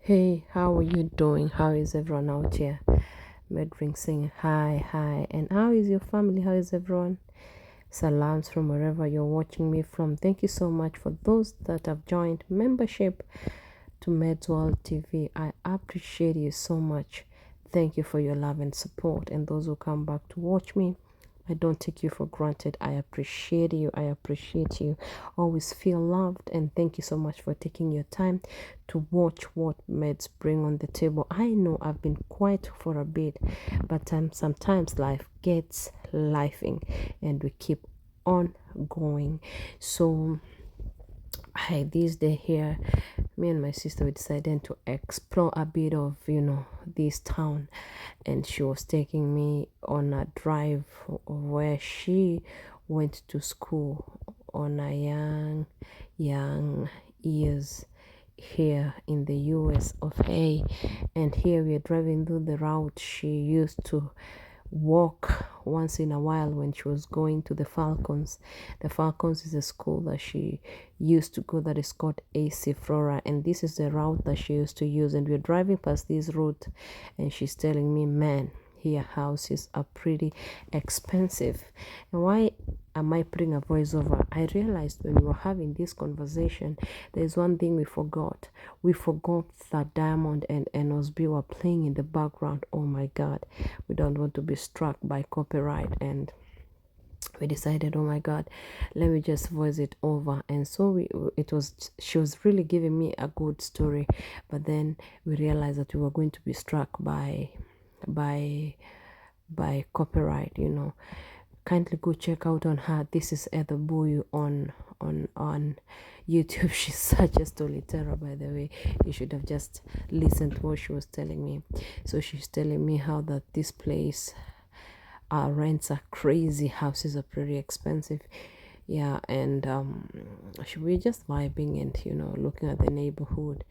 Hey, how are you doing? How is everyone out here? Medring saying hi, hi. And how is your family? How is everyone? Salams from wherever you're watching me from. Thank you so much for those that have joined membership to Medworld TV. I appreciate you so much. Thank you for your love and support. And those who come back to watch me, I don't take you for granted. I appreciate you. I appreciate you. Always feel loved. And thank you so much for taking your time to watch what meds bring on the table. I know I've been quiet for a bit, but sometimes life gets lifing and we keep on going. So this day here, me and my sister we decided to explore a bit of this town, and she was taking me on a drive where she went to school on a young years here in the US of A. And here we are driving through the route she used to walk once in a while when she was going to the Falcons. The Falcons is a school that she used to go that is called AC Flora, and this is the route that she used to use. And we're driving past this route, and she's telling me, man, here houses are pretty expensive. And why am I putting a voiceover? I realized when we were having this conversation, there's one thing we forgot. We forgot that Diamond and Osby were playing in the background. Oh my God, we don't want to be struck by copyright. And we decided, oh my God, let me just voice it over. And so she was really giving me a good story, but then we realized that we were going to be struck by copyright. Kindly go check out on her. This is Heather Buyu on YouTube. She's such a storyteller, by the way. You should have just listened to what she was telling me. So she's telling me how that this place, rents are crazy, houses are pretty expensive. Yeah, and we're just vibing and looking at the neighborhood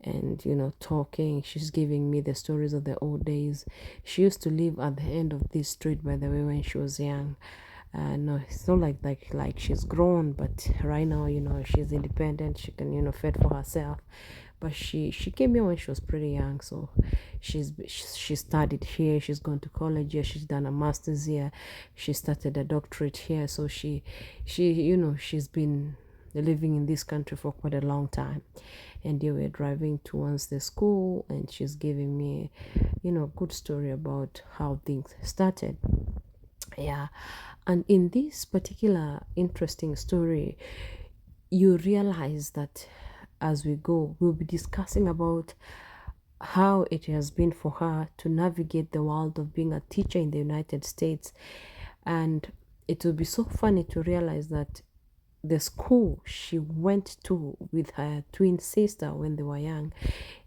and talking. She's giving me the stories of the old days. She used to live at the end of this street, by the way, when she was young. No, it's not like she's grown, but right now she's independent. She can fend for herself. But she came here when she was pretty young, so she studied here. She's gone to college here. She's done a master's here. She started a doctorate here. So she's been living in this country for quite a long time. And they were driving towards the school, and she's giving me good story about how things started. Yeah. And in this particular interesting story, you realize that as we go, we'll be discussing about how it has been for her to navigate the world of being a teacher in the United States. And it will be so funny to realize that the school she went to with her twin sister when they were young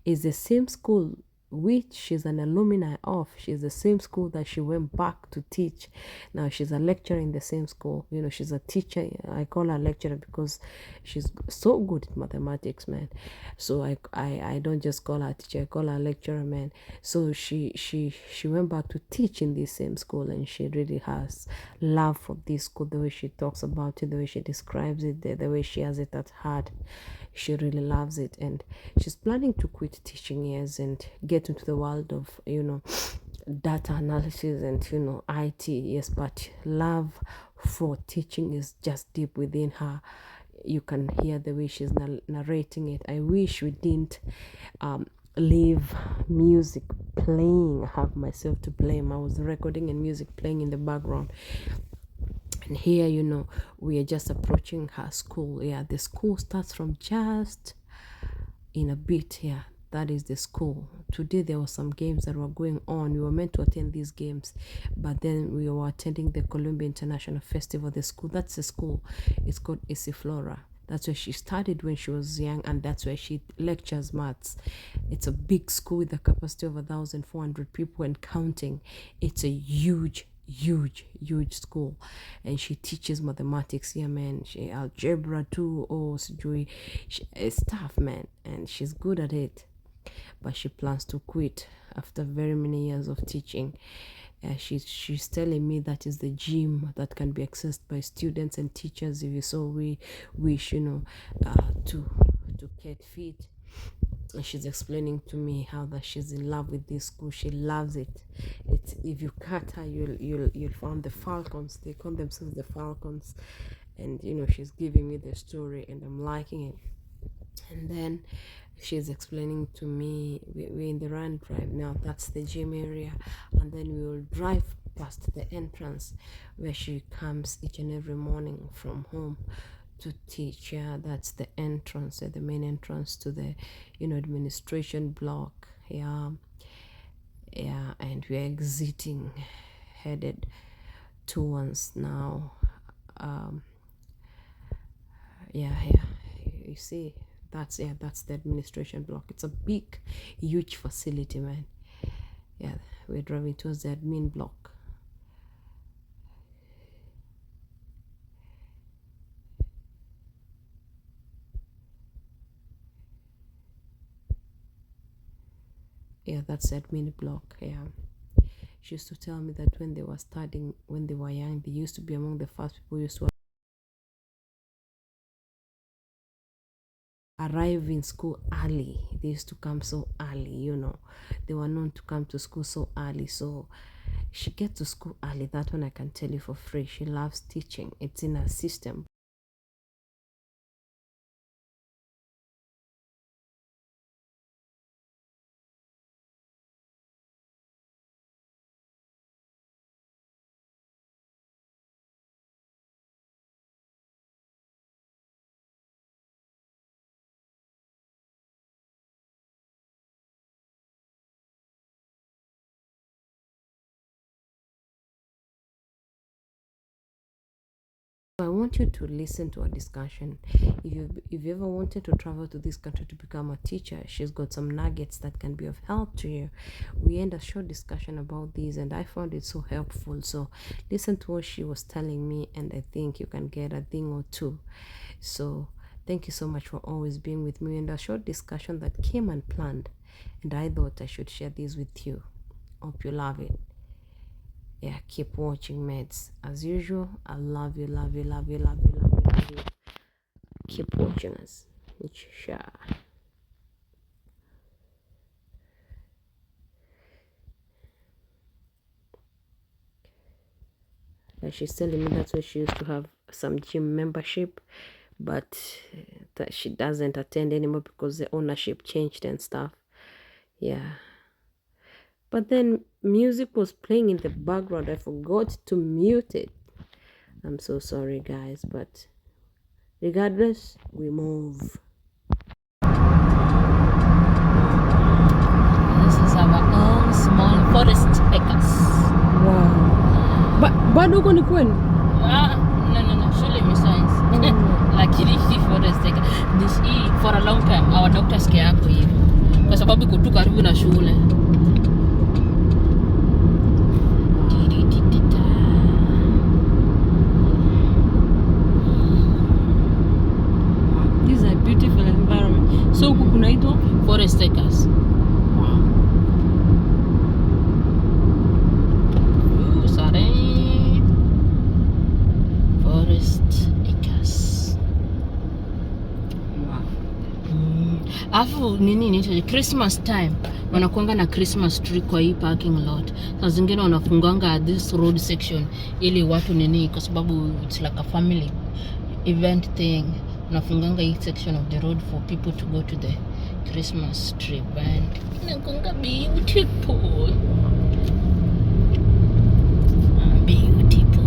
is the same school which she's an alumni of. She's the same school that she went back to teach. Now she's a lecturer in the same school. She's a teacher. I call her lecturer because she's so good at mathematics, man. So I don't just call her teacher, I call her lecturer, man. So she went back to teach in this same school, and she really has love for this school. The way she talks about it, the way she describes it, the way she has it at heart, she really loves it. And she's planning to quit teaching years and get into the world of data analysis and IT. Yes, but love for teaching is just deep within her. You can hear the way she's narrating it. I wish we didn't leave music playing, have myself to blame. I was recording and music playing in the background. And here, we are just approaching her school. Yeah, the school starts from just in a bit. Yeah, that is the school. Today there were some games that were going on. We were meant to attend these games, but then we were attending the Columbia International Festival. The school, that's the school. It's called AC Flora. That's where she started when she was young, and that's where she lectures maths. It's a big school with a capacity of 1,400 people and counting. It's a huge school, and she teaches mathematics here, man. She algebra too. Oh, stuff, man, and she's good at it. But she plans to quit after very many years of teaching. She's telling me that is the gym that can be accessed by students and teachers if you so we wish to get fit. And she's explaining to me how that she's in love with this school. She loves it. It's, if you cut her, you'll find the Falcons. They call themselves the Falcons. And you know, she's giving me the story and I'm liking it. And then she's explaining to me, we're in the run drive now, that's the gym area, and then we will drive past the entrance where she comes each and every morning from home to teach. Yeah, that's the entrance, the main entrance to the, you know, administration block. Yeah, and we're exiting, headed towards now. Yeah, you see, that's the administration block. It's a big, huge facility, man. Yeah, we're driving towards the admin block. Yeah, that's the admin block. Yeah, she used to tell me that when they were studying, when they were young, they used to be among the first people who used to arrive in school early. They used to come so early, you know. They were known to come to school so early. So she gets to school early. That one I can tell you for free. She loves teaching. It's in her system. I want you to listen to our discussion. If you ever wanted to travel to this country to become a teacher, she's got some nuggets that can be of help to you. We had a short discussion about these and I found it so helpful. So listen to what she was telling me and I think you can get a thing or two. So thank you so much for always being with me in a short discussion that came unplanned. And I thought I should share this with you. Hope you love it. Yeah, keep watching, mates. As usual, I love you, love you, love you, love you, love you, love you. Keep watching us. Sure. And she's telling me that's where she used to have some gym membership, but that she doesn't attend anymore because the ownership changed and stuff. Yeah. But then music was playing in the background. I forgot to mute it. I'm so sorry, guys, but regardless, we move. This is our own small forest acres. Wow. But bado uko ni kwenu? No, shule imescience. Lakini hii forest acre. This for a long time our doctors care hapo hivi. Kwa sababu iko tu karibu na shule. This is a beautiful environment. So huku kunaitwa forest acres. Forest acres. Afu nini ni Christmas time wanakuanga na Christmas tree kwa hii parking lot. Saa zingine wanafunganga at this road section ili watu nini, kwa sababu it's like a family event thing. Wanafunganga hii section of the road for people to go to the Christmas tree band. Inakuanga beautiful. Beautiful.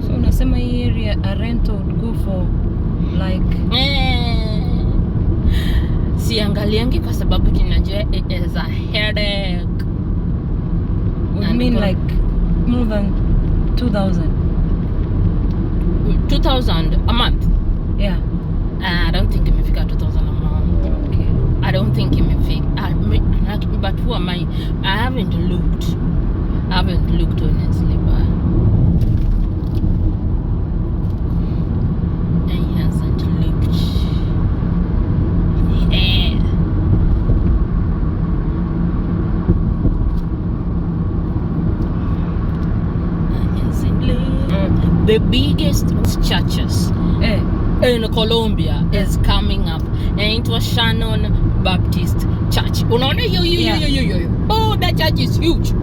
So unasema hii area a rental would go for like siangaliangi kwa sababu ninajua it is a headache. Would mean like more than 2,000 a month? Yeah. I don't think imefika 2,000 a month. Okay. I don't think imefika. But who am I? I haven't looked honestly, but I hasn't looked. Yeah. The biggest churches in Colombia is coming up it was Shannon Baptist Church. Unaona yo. Oh, that church is huge.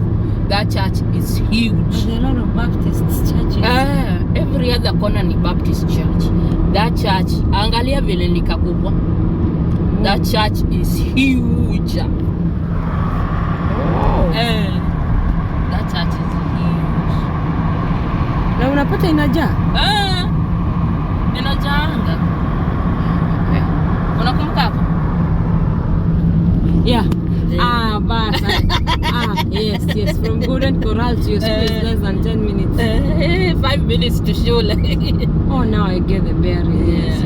That church is huge. There's a lot of Baptist churches. Every other corner ni Baptist church. That church, angalia vile ni kakubwa. That church is huge. That church is huge. Na unapata inajaa? Inajaanga. Unakumbuka hapo? Yeah. But yes. From Golden Corral to your school is less than 10 minutes. 5 minutes to shule. Oh, now I get the bearing. Yes.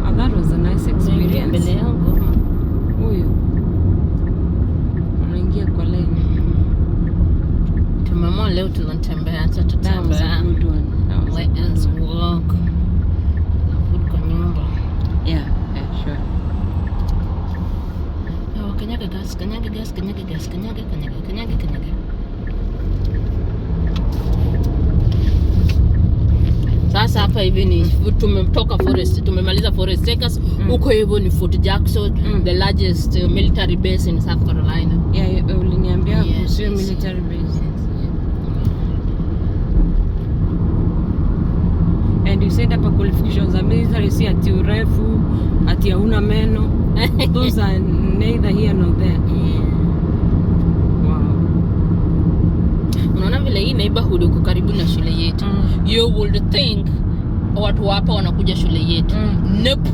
Oh, that was a nice experience. Mbele yangu. Huyu. Unaingia kwa lane. Tumemwona leo tunatembea, acha tutembea. That was a good one. Let us walk. Food kwa nyumba. Yeah, sure. Kanyaga gas. Sasa hapa hivi ni tumetoka forest, tumemaliza forest acres. Huko hivyo ni Fort Jackson, the largest military base in South Carolina. Yeah, uliniambia kuhusu military base. And you said hapa qualifications za military si ati urefu, ati hauna meno. Those are neither here nor there. Wow. Unaona vile hii neighborhood uko karibu na shule yetu. You would think watu hapa wanakuja shule yetu. Nope.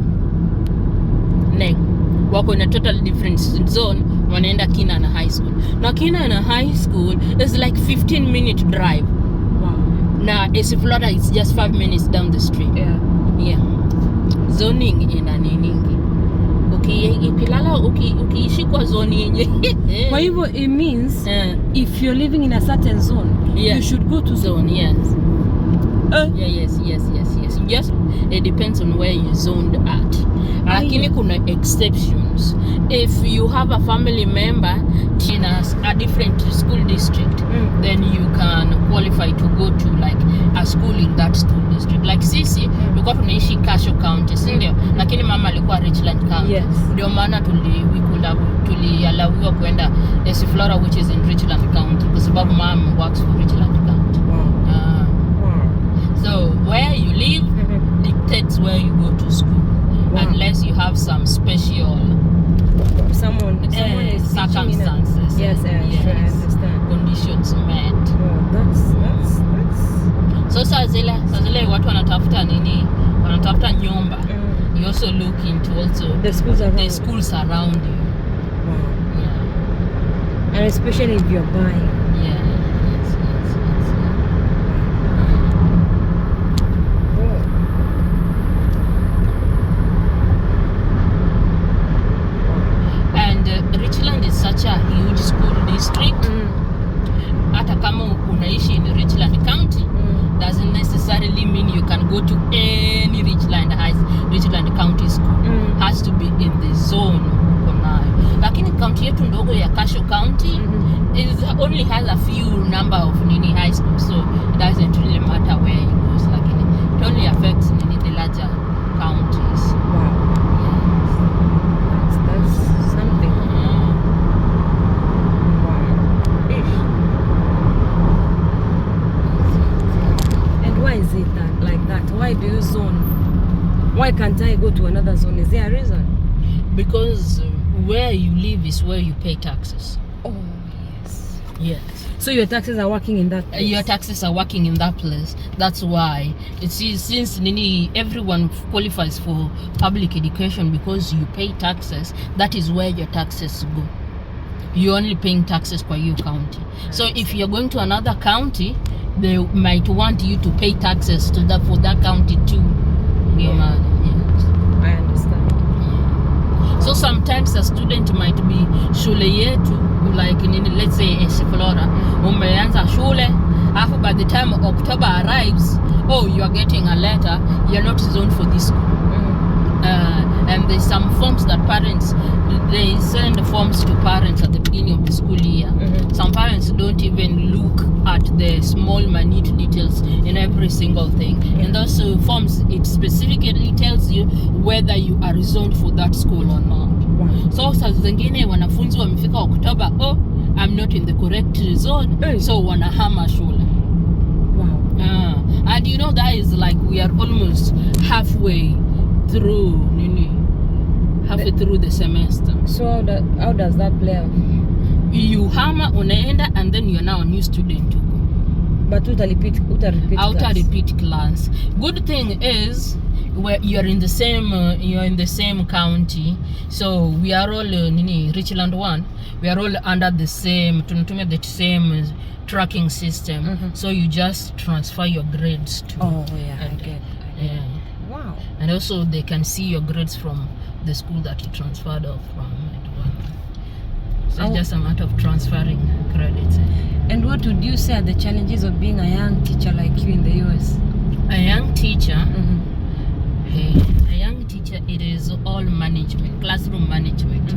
Wako in a total different zone, wanaenda Kinana High School. Na Kinana High School is like 15-minute drive. Wow. Na AC Florida is just 5 minutes down the street. Yeah. Zoning ina niningi. Ukilala ukiishi kwa zone yenye. Kwa hivyo it means if you're living in a certain zone, you should go to zone. Yes. Yes. Just it depends on where you zoned at. Lakini kuna exceptions. If you have a family member in a different school district, then you can qualify to go to like a school in that school district. Like sisi tulikuwa tunaishi Casho County, si ndio? Lakini mama alikuwa Richland County. Ndio maana tulialawiwa kwenda AC Flora, which is in Richland County, kwa sababu mom works for Richland County. So where you live dictates where you go to school. Unless you have some special someone is circumstances. Yes, sure, I understand. Conditions met. That's So saa zile watu wanatafuta nini? Wanatafuta nyumba. You also look into the schools around you. And especially if you're buying. Richland is such a huge school district. Hata kama unaishi in Richland County, doesn't necessarily mean you can go to any Richland County school. Has to be in the zone uko nayo. Lakini county yetu ndogo ya Casho County only has a few number of high schools, so it doesn't really matter where you go. Lakini it only affects the larger counties. That's something. And why is it like that? Why do you zone? Why can't I go to another zone? Is there a reason? Because where you live is where you pay taxes. Oh, yes. So your taxes are working in that place? Your taxes are working in that place. That's why since everyone qualifies for public education because you pay taxes, that is where your taxes go. You're only paying taxes for your county. So if you're going to another county, they might want you to pay taxes for that county too. Yes. I understand. So sometimes a student might be shule yetu, like let's say AC Flora, umeanza shule, after by the time October arrives, you are getting a letter, you're not zoned for this school. And there's some forms that parents, they send forms to parents at the beginning of the school year. Some parents don't even look at the small minute details in every single thing. And those forms, it specifically tells you whether you are zoned for that school or not. So saa zingine wanafunzi wamefika October, I'm not in the correct zone, so wanahama shule. And you know, that is like we are almost halfway through through the semester. So how does that play out? You hama unaenda and then you're now a new student. But uta repeat class. Good thing is you're in the same county, so we are all Richland 1. We are all under the same tracking system. So you just transfer your grades to. I get. Wow. And also they can see your grades from the school that you transferred off from. So it's just a matter of transferring credits. And what would you say are the challenges of being a young teacher like you in the US? A young teacher, it is all management, classroom management.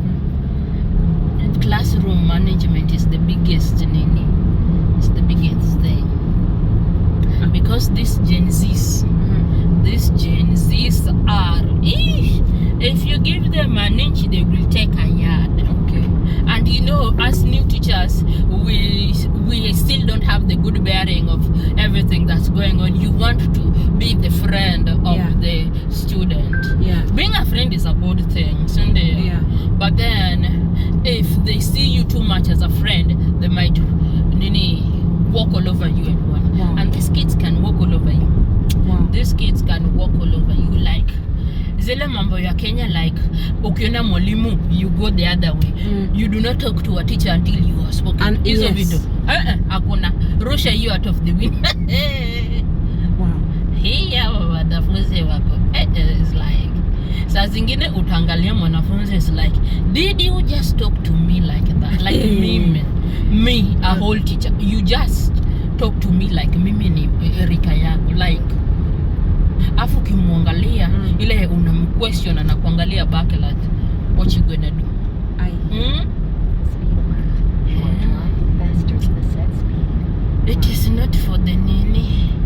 Classroom management is the biggest thing. It's the biggest thing. Because these Gen Zs are, if you give them an inch, they will take a yard. Okay. And you know, as new teachers, we still don't have the good bearing of everything that's going on. You want to be the friend of the student. Being a friend is a good thing, but then if they see you too much as a friend, they might walk all over you and one. And these kids can walk all over you. These kids can walk all over you, like zile mambo ya Kenya, like ukiona mwalimu you go the other way. You do not talk to a teacher until you are spoken. Hizo vitu hakuna, rusha you out of the window. Hiya wanafunzi wako is like, saa zingine utaangalia mwanafunzi is like, did you just talk to me like that? Like me a whole teacher, you just talk to me like mimi ni Erika yako, like afu kimwangalia ile unamquestion na kuangalia back like what you gonna do. It is not for the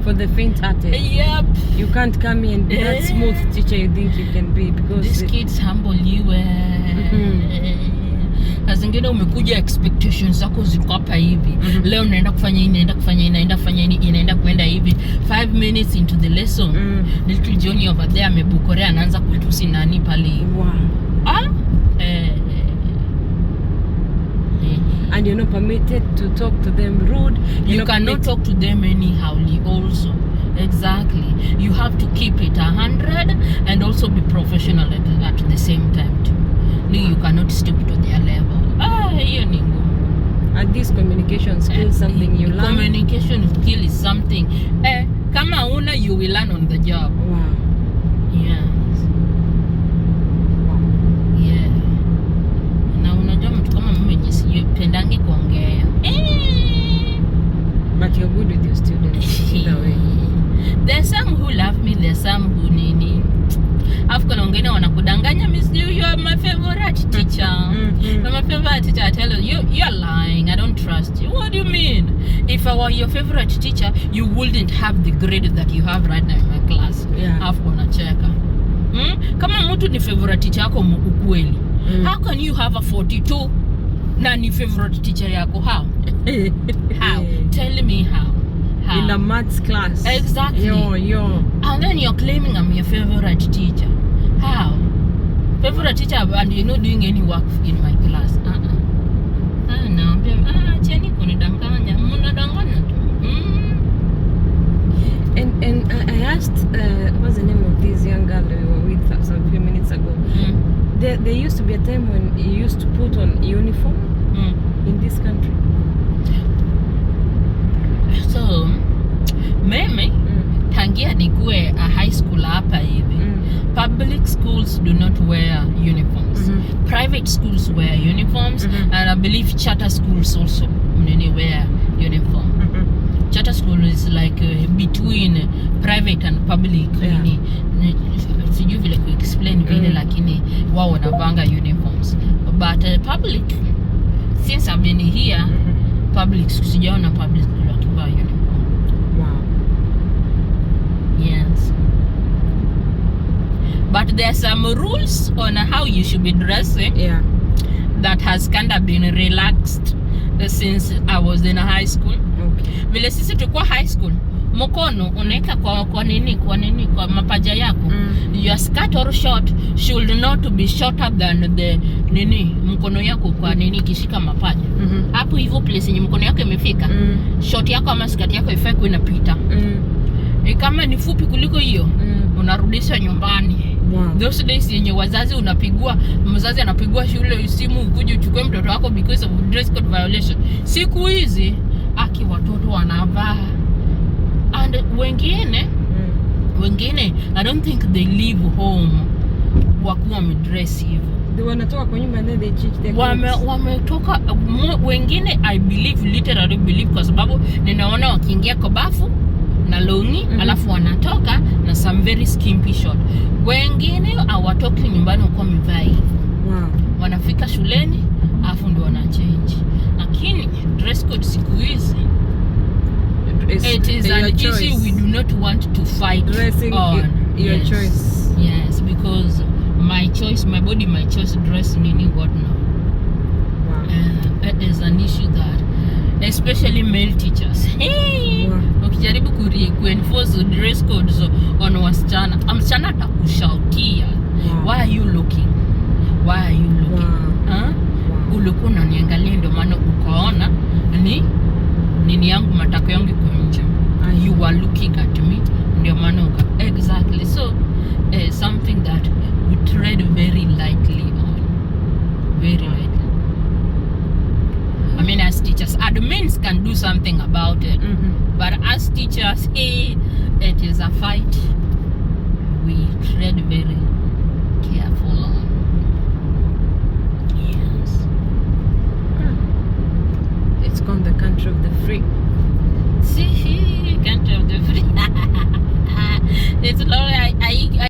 for the faint-hearted. Yep. You can't come in and be that smooth teacher you think you can be, because these kids humble you. Zingine umekuja expectations zako ziko hapa hivi. Leo naenda kufanya hii, inaenda kwenda hivi. 5 minutes into the lesson, little Johnny over there amebukorea anaanza kutusi nani pale. And you're not permitted to talk to them rude. You cannot talk to them anyhow also. Exactly. You have to keep it 100 and also be professional at the same time too. You cannot stoop to their level. And this communication skill is something you learn. Communication skill is something. Kama una, you will learn on the job. Yeah. Na unajua mtu kama mimi mwenye sipendangi kuongea. But you're good with your students either way. There's some who love me, there's some who nini. Afu kuna wengine wanakudanganya, Miss you are my favorite teacher. You're my favorite teacher. I tell you, you're lying. I don't trust you. What do you mean? If I were your favorite teacher, you wouldn't have the grade that you have right now in my class. Afu wanacheka. Kama mtu ni favorite teacher yako ukweli. How can you have a 42 na ni favorite teacher yako? How? How? Tell me how. In a maths class. Exactly. And then you're claiming I'm your favorite teacher. How? Favorite teacher and you're not doing any work in my class. Cheni kunidanganya. Munadanganya tu. And I asked what's the name of this young girl we were with some few minutes ago. There used to be a time when you used to put on uniform in this country. So meme tangia nikuwe a high school hapa hivi, public schools do not wear uniforms. Private schools wear uniforms, and I believe charter schools also wear uniform. Charter school is like between private and public. sijui vile ku explain vile lakini wao wanavanga uniforms. But public, since I've been here, public sijaona public wakivaa uniform. Wow. Yes. But there are some rules on how you should be dressing. Yeah. That has kind of been relaxed since I was in high school. Okay. Vile sisi tulikuwa high school, mkono unaeka kwa nini kwa mapaja yako. Your skirt or short should not be shorter than the mkono yako kwa kishika mapaja. Hapo hivyo place yenye mkono yako imefika, short yako ama skirt yako ifai kuwa inapita. Kama ni fupi kuliko hiyo, unarudisha nyumbani. Wow. Those days yenye mzazi anapigwa shule simu ukuje uchukue mtoto wako because of dress code violation. Siku hizi watoto wanavaa, and wengine I don't think they leave home wakiwa wamedress hivyo. They wanatoka kwa nyumba and then they change their clothes. Wametoka wengine, I literally believe kwa sababu ninaona wakiingia kwa bafu na longi alafu wanatoka na some very skimpy short. Wengine hawatoki nyumbani kwa mivaa hivi. Wow. Wanafika shuleni alafu ndio wana change. Lakini dress code siku hizi it is an issue we do not want to fight dressing on. Your choice. Yes, because my choice, my body, my choice, dress what now. Wow. It is an issue that especially male teachers. Ukijaribu ku-enforce dress codes on wasichana, msichana atakushautia. Why are you looking? Ulikuwa unaniangalia ndio maana ukaona nini yangu matako yangu iko nje. You were looking at me ndio maana exactly. So something that we tread very lightly on. Very lightly. I mean, as teachers, admins can do something about it. But as teachers, it is a fight we tread very